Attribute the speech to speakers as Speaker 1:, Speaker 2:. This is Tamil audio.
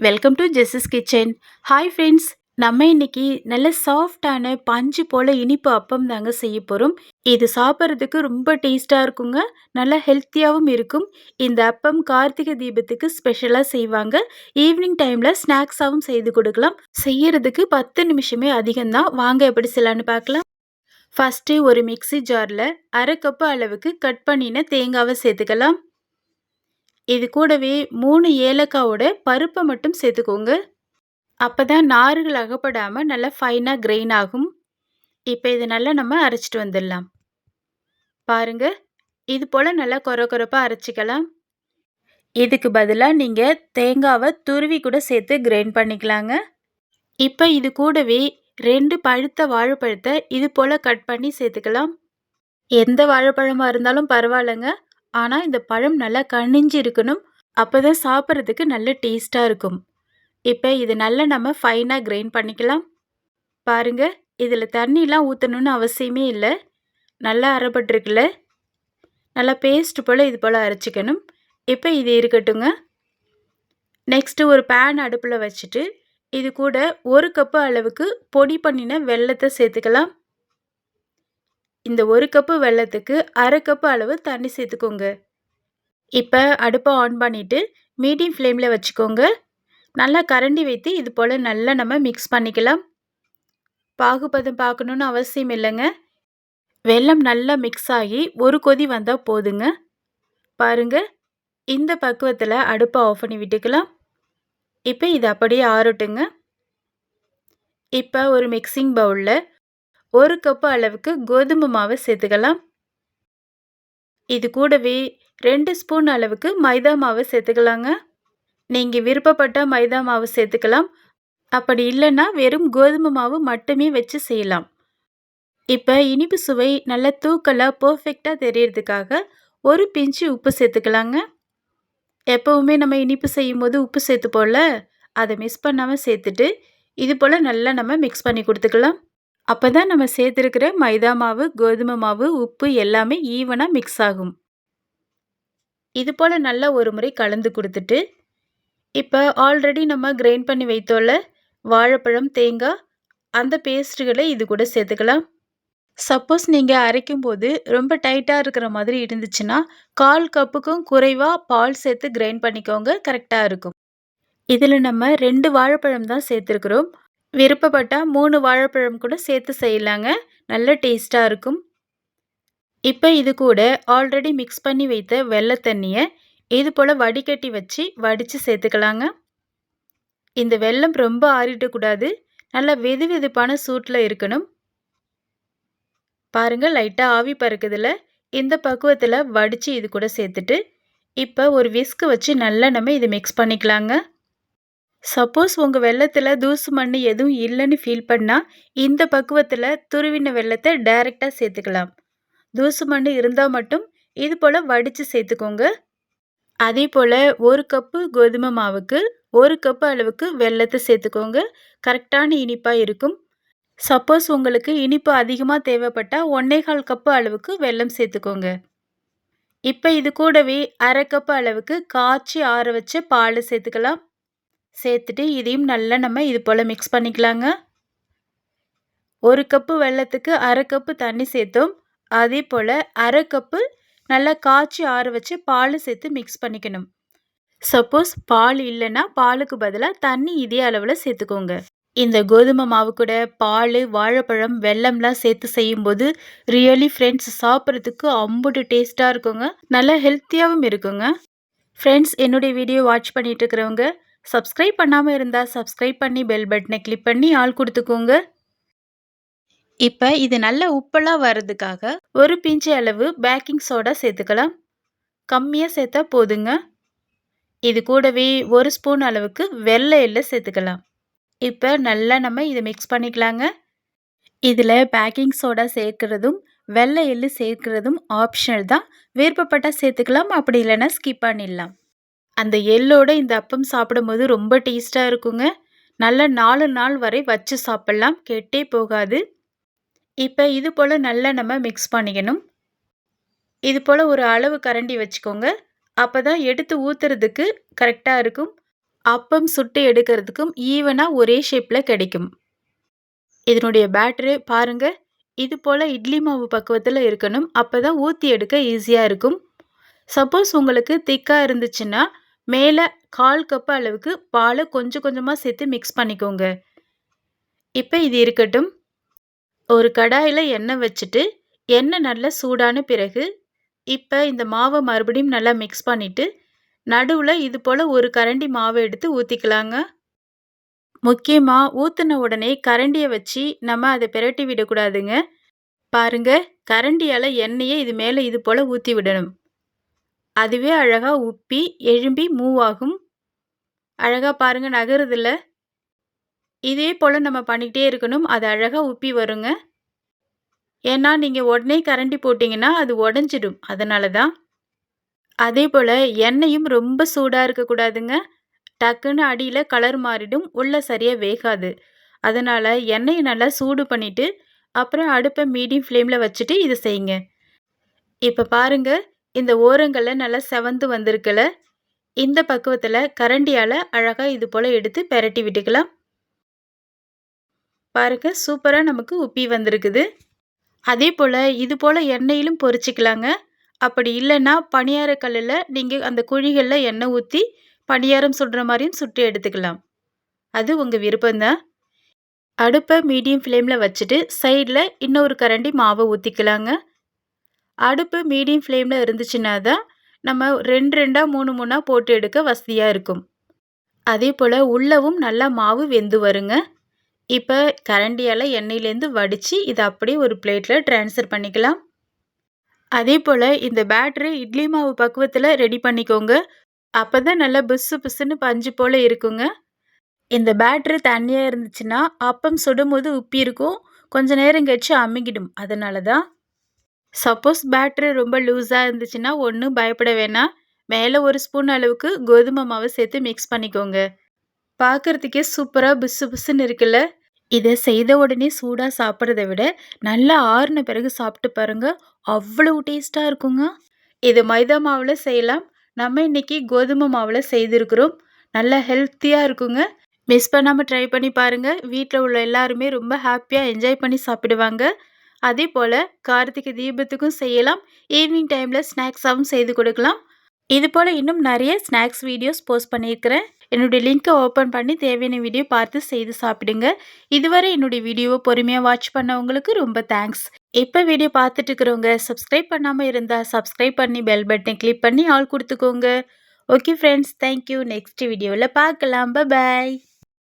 Speaker 1: Welcome to Jesus kitchen. Hi friends, நம்ம இன்னைக்கு நல்ல சாஃப்டான பஞ்சு போல இனிப்பு அப்பம் தாங்க செய்ய போகிறோம். இது சாப்பிட்றதுக்கு ரொம்ப டேஸ்ட்டாக இருக்குங்க. நல்லா ஹெல்த்தியாகவும் இருக்கும். இந்த அப்பம் கார்த்திகை தீபத்துக்கு ஸ்பெஷலாக செய்வாங்க. ஈவினிங் டைமில் ஸ்நாக்ஸாகவும் செய்து கொடுக்கலாம். செய்யறதுக்கு 10 நிமிஷமே அதிகம்தான். வாங்க எப்படி செய்யலான்னு பார்க்கலாம். ஃபஸ்ட்டு ஒரு மிக்ஸி ஜாரில் அரை கப்பு அளவுக்கு கட் பண்ணின தேங்காவை சேர்த்துக்கலாம். இது கூடவே 3 ஏலக்காவோட பருப்பை மட்டும் சேர்த்துக்கோங்க. அப்போ தான் நார்கள் அகப்படாமல் நல்லா ஃபைனாக கிரெயின் ஆகும். இப்போ இதை நல்லா நம்ம அரைச்சிட்டு வந்துடலாம். பாருங்க, இது போல் நல்லா கொரப்பாக அரைச்சிக்கலாம். இதுக்கு பதிலாக நீங்கள் தேங்காவை துருவி கூட சேர்த்து கிரைண்ட் பண்ணிக்கலாங்க. இப்போ இது கூடவே 2 பழுத்த வாழைப்பழத்தை இது போல் கட் பண்ணி சேர்த்துக்கலாம். எந்த வாழைப்பழமாக இருந்தாலும் பரவாயில்லைங்க. ஆனால் இந்த பழம் நல்லா கனிஞ்சு இருக்கணும். அப்போ தான் சாப்பிட்றதுக்கு நல்ல டேஸ்ட்டாக இருக்கும். இப்போ இது நல்லா நம்ம ஃபைனாக கிரைண்ட் பண்ணிக்கலாம். பாருங்கள், இதில் தண்ணிலாம் ஊற்றணுன்னு அவசியமே இல்லை. நல்லா அரைப்பட்டுருக்குல்ல, நல்லா பேஸ்ட் போல் இது போல் அரைச்சிக்கணும். இப்போ இது இருக்கட்டுங்க. நெக்ஸ்ட்டு ஒரு பேன் அடுப்பில் வச்சுட்டு இது கூட 1 கப்பு அளவுக்கு பொடி பண்ணின வெல்லத்தை சேர்த்துக்கலாம். இந்த 1 கப்பு வெல்லத்துக்கு அரை கப்பு அளவு தண்ணி சேர்த்துக்கோங்க. இப்போ அடுப்பை ஆன் பண்ணிவிட்டு மீடியம் ஃப்ளேமில் வச்சுக்கோங்க. நல்லா கரண்டி வைத்து இது போல் நல்லா நம்ம மிக்ஸ் பண்ணிக்கலாம். பாகுபதம் பார்க்கணுன்னு அவசியம் இல்லைங்க. வெல்லம் நல்லா மிக்ஸ் ஆகி ஒரு கொதி வந்தால் போதுங்க. பாருங்கள், இந்த பக்குவத்தில் அடுப்பை ஆஃப் பண்ணி விட்டுக்கலாம். இப்போ இது அப்படியே ஆறட்டுங்க. இப்போ ஒரு மிக்சிங் பவுலில் 1 கப்பு அளவுக்கு கோதுமை மாவை சேர்த்துக்கலாம். இது கூடவே 2 ஸ்பூன் அளவுக்கு மைதா மாவை சேர்த்துக்கலாங்க. நீங்கள் விருப்பப்பட்ட மைதா மாவு சேர்த்துக்கலாம். அப்படி இல்லைன்னா வெறும் கோதுமை மாவு மட்டுமே வச்சு செய்யலாம். இப்போ இனிப்பு சுவை நல்லா தூக்கலாக பர்ஃபெக்டாக தெரியறதுக்காக ஒரு பிஞ்சு உப்பு சேர்த்துக்கலாங்க. எப்போவுமே நம்ம இனிப்பு செய்யும் போது உப்பு சேர்த்துப்போம்ல, அதை மிஸ் பண்ணாமல் சேர்த்துட்டு இது போல் நல்லா நம்ம மிக்ஸ் பண்ணி கொடுத்துக்கலாம். அப்போ தான் நம்ம சேர்த்துருக்கிற மைதா மாவு, கோதுமை மாவு, உப்பு எல்லாமே ஈவனாக மிக்ஸ் ஆகும். இது போல் நல்லா ஒரு முறை கலந்து கொடுத்துட்டு இப்போ ஆல்ரெடி நம்ம கிரைண்ட் பண்ணி வைத்தோம்ல வாழைப்பழம், தேங்காய், அந்த பேஸ்ட்டுகளை இது கூட சேர்த்துக்கலாம். சப்போஸ் நீங்கள் அரைக்கும் போது ரொம்ப டைட்டாக இருக்கிற மாதிரி இருந்துச்சுன்னா 1/4 கப்புக்கும் குறைவாக பால் சேர்த்து கிரைண்ட் பண்ணிக்கோங்க. கரெக்டாக இருக்கும். இதில் நம்ம 2 வாழைப்பழம் தான் சேர்த்துருக்குறோம். விருப்பப்பட்டால் 3 வாழைப்பழம் கூட சேர்த்து செய்யலாங்க. நல்ல டேஸ்ட்டாக இருக்கும். இப்போ இது கூட ஆல்ரெடி மிக்ஸ் பண்ணி வைத்த வெள்ளை தண்ணியை இது போல் வடிகட்டி வச்சு வடித்து சேர்த்துக்கலாங்க. இந்த வெல்லம் ரொம்ப ஆறிடக்கூடாது. நல்லா வெது வெதுப்பான சூட்டில் இருக்கணும். பாருங்கள், லைட்டாக ஆவி பறக்குதில்ல, இந்த பக்குவத்தில் வடித்து இது கூட சேர்த்துட்டு இப்போ ஒரு விஸ்கு வச்சு நல்லா நம்ம இது மிக்ஸ் பண்ணிக்கலாங்க. சப்போஸ் உங்கள் வெல்லத்தில் தூசு மண் எதுவும் இல்லைன்னு ஃபீல் பண்ணால் இந்த பக்குவத்தில் துருவின வெல்லத்தை டைரெக்டாக சேர்த்துக்கலாம். தூசு மண் இருந்தால் மட்டும் இது போல் வடித்து சேர்த்துக்கோங்க. அதே போல் 1 கப்பு கோதுமை மாவுக்கு 1 கப்பு அளவுக்கு வெல்லத்தை சேர்த்துக்கோங்க. கரெக்டான இனிப்பாக இருக்கும். சப்போஸ் உங்களுக்கு இனிப்பு அதிகமாக தேவைப்பட்டால் 1/4 கப்பு அளவுக்கு வெல்லம் சேர்த்துக்கோங்க. இப்போ இது கூடவே அரை கப்பு அளவுக்கு காய்ச்சி ஆற வச்ச பால் சேர்த்துக்கலாம். சேர்த்துட்டு இதையும் நல்லா நம்ம இது போல் மிக்ஸ் பண்ணிக்கலாங்க. 1 கப்பு வெல்லத்துக்கு அரை கப்பு தண்ணி சேர்த்தோம். அதே போல் அரை கப்பு நல்லா காய்ச்சி ஆற வச்சு பால் சேர்த்து மிக்ஸ் பண்ணிக்கணும். சப்போஸ் பால் இல்லைன்னா பாலுக்கு பதிலாக தண்ணி இதே அளவில் சேர்த்துக்கோங்க. இந்த கோதுமை மாவு கூட பால், வாழைப்பழம், வெல்லம்லாம் சேர்த்து செய்யும்போது ரியலி ஃப்ரெண்ட்ஸ் சாப்பிட்றதுக்கு அம்புட்டு டேஸ்ட்டாக இருக்குங்க. நல்லா ஹெல்த்தியாகவும் இருக்குங்க. ஃப்ரெண்ட்ஸ், என்னுடைய வீடியோ வாட்ச் பண்ணிட்டு இருக்கிறவங்க சப்ஸ்கிரைப் பண்ணாமல் இருந்தால் சப்ஸ்கிரைப் பண்ணி பெல் பட்டனை கிளிக் பண்ணி ஆள் கொடுத்துக்கோங்க. இப்போ இது நல்ல உப்பெல்லாம் வர்றதுக்காக ஒரு பிஞ்சு அளவு பேக்கிங் சோடா சேர்த்துக்கலாம். கம்மியாக சேர்த்தா போதுங்க. இது கூடவே 1 ஸ்பூன் அளவுக்கு வெள்ளை எள்ளை சேர்த்துக்கலாம். இப்போ நல்லா நம்ம இதை மிக்ஸ் பண்ணிக்கலாங்க. இதில் பேக்கிங் சோடா சேர்க்குறதும் வெள்ளை எள்ளு சேர்க்குறதும் ஆப்ஷனல் தான். விருப்பப்பட்டால் சேர்த்துக்கலாம், அப்படி இல்லைன்னா ஸ்கிப் பண்ணிடலாம். அந்த எள்ளோட இந்த அப்பம் சாப்பிடும்போது ரொம்ப டேஸ்ட்டாக இருக்குங்க. நல்லா 4 நாள் வரை வச்சு சாப்பிட்லாம், கெட்டே போகாது. இப்போ இது போல் நல்லா நம்ம மிக்ஸ் பண்ணிக்கணும். இது போல் ஒரு அளவு கரண்டி வச்சுக்கோங்க. அப்போ தான் எடுத்து ஊற்றுறதுக்கு கரெக்டாக இருக்கும். அப்பம் சுட்டு எடுக்கிறதுக்கும் ஈவனா ஒரே ஷேப்ல கிடைக்கும். இதனுடைய பேட்டரு பாருங்க. இது போல இட்லி மாவு பக்குவத்துல இருக்கணும். அப்பதான் ஊத்தி எடுக்க ஈஸியா இருக்கும். சப்போஸ் உங்களுக்கு திக்கா இருந்துச்சுன்னா, மேல 1/4 கப் அளவுக்கு பால கொஞ்சம் கொஞ்சமா சேர்த்து மிக்ஸ் பண்ணிக்கோங்க. இப்ப இது இருக்கட்டும். ஒரு கடாயில எண்ணெய் வச்சுட்டு, எண்ணெய் நல்லா சூடான பிறகு, இப்ப இந்த மாவ மறுபடியும் நல்லா மிக்ஸ் பண்ணிட்டு, நடுவுல இது போல ஒரு கரண்டி மாவு எடுத்து ஊத்திக்கலாங்க. முக்கியமா ஊத்துன உடனே கரண்டிய வச்சு நம்ம அத பிரட்டி விடக்கூடாதுங்க. பாருங்க, கரண்டியால எண்ணெய இது மேல இது போல ஊத்தி விடணும். அதுவே அழகா உப்பி, எழும்பி மூவ் ஆகும். அழகா பாருங்க நகருதுல்ல. இதே போல நம்ம பண்ணிக்கிட்டே இருக்கணும். அது அழகா உப்பி வருங்க. ஏன்னா, நீங்க உடனே கரண்டி போட்டீங்கன்னா, அது உடைஞ்சிடும். அதனால தான். அதேபோல எண்ணெயும் ரொம்ப சூடா இருக்கக்கூடாதுங்க. டக்குன்னு அடியில கலர் மாறிடும். உள்ள சரியா வேகாது. அதனால எண்ணெய நல்லா சூடு பண்ணிட்டு, அப்புறம் அடுப்ப மீடியம் ஃப்ளேம்ல வச்சுட்டு இத செய்யுங்க. இப்ப பாருங்க, இந்த ஓரங்கள்ல நல்லா செவந்து வந்திருக்குல்ல. இந்த பக்குவத்துல கரண்டியால அழகா இது போல எடுத்து பெரட்டி விட்டுக்கலாம். பாருங்க, சூப்பரா நமக்கு உப்பி வந்திருக்குது. அதேபோல இது போல எண்ணெயிலும் பொரிச்சுக்கலாங்க. அப்படி இல்லன்னா, பணியார கல்லுல நீங்க அந்த குழிகள்ல எண்ணெய் ஊத்தி, பணியாரம் சுடுற மாரியும் சுட்டு எடுத்துக்கலாம். அது உங்க விருப்பம் தான். அடுப்ப மீடியம் ஃப்ளேம்ல வச்சுட்டு, சைடுல இன்னொரு கரண்டி மாவ ஊத்திக்கலாங்க. அடுப்பு மீடியம் ஃப்ளேம்ல இருந்துச்சுன்னா தான், நம்ம 2 2ஆ 3 3ஆ போட்டு எடுக்க வசதியா இருக்கும். அதேபோல உள்ளவும் நல்லா மாவு வெந்து வருங்க. இப்ப கரண்டியால எண்ணெயிலேருந்து வடிச்சு, இத அப்படியே ஒரு பிளேட்ல ட்ரான்ஸ்ஃபர் பண்ணிக்கலாம். அதேபோல இந்த பேட்டரு இட்லி மாவு பக்குவத்துல ரெடி பண்ணிக்கோங்க. அப்பதான் நல்லா புசு புசுன்னு பஞ்சு போல இருக்குங்க. இந்த பேட்டரு தண்ணியா இருந்துச்சுன்னா, அப்பம் சுடும்போது உப்பி இருக்கும். கொஞ்ச நேரம் கழிச்சு அமுங்கிடும். அதனால தான். சப்போஸ் பேட்டரு ரொம்ப லூஸா இருந்துச்சுன்னா, ஒண்ணும் பயப்பட வேணாம். மேல 1 ஸ்பூன் அளவுக்கு கோதுமை மாவு சேர்த்து மிக்ஸ் பண்ணிக்கோங்க. பார்க்கறதுக்கே சூப்பரா புசு புசுன்னு இருக்குல்ல. இத செய்த உடனே சூடா சாப்பிடுறத விட, நல்லா ஆறுன பிறகு சாப்பிட்டு பாருங்க. அவ்வளவு டேஸ்ட்டா இருக்குங்க. இது மைதா மாவுல செய்யலாம். நம்ம இன்னைக்கு கோதுமை மாவுல செய்திருக்கிறோம். நல்லா ஹெல்த்தியா இருக்குங்க. மிஸ் பண்ணாம ட்ரை பண்ணி பாருங்க. வீட்ல உள்ள எல்லாருமே ரொம்ப ஹாப்பியா என்ஜாய் பண்ணி சாப்பிடுவாங்க. அதேபோல கார்த்திகை தீபத்துக்கும் செய்யலாம். ஈவினிங் டைம்ல ஸ்நாக்ஸாவும் செய்து கொடுக்கலாம். இது போல இன்னும் நிறைய ஸ்நாக்ஸ் வீடியோஸ் போஸ்ட் பண்ணியிருக்கிறேன். என்னுடைய லிங்கை ஓப்பன் பண்ணி தேவையான வீடியோ பார்த்து செய்து சாப்பிடுங்க. இதுவரை என்னுடைய வீடியோவை பொறுமையாக வாட்ச் பண்ணவங்களுக்கு ரொம்ப தேங்க்ஸ். இப்போ வீடியோ பார்த்துட்டு இருக்கிறவங்க சப்ஸ்கிரைப் பண்ணாமல் இருந்தால் சப்ஸ்கிரைப் பண்ணி பெல் பட்டனை கிளிக் பண்ணி ஆல் கொடுத்துக்கோங்க. Okay friends, thank you. நெக்ஸ்ட் வீடியோவில் பார்க்கலாம். பாய்.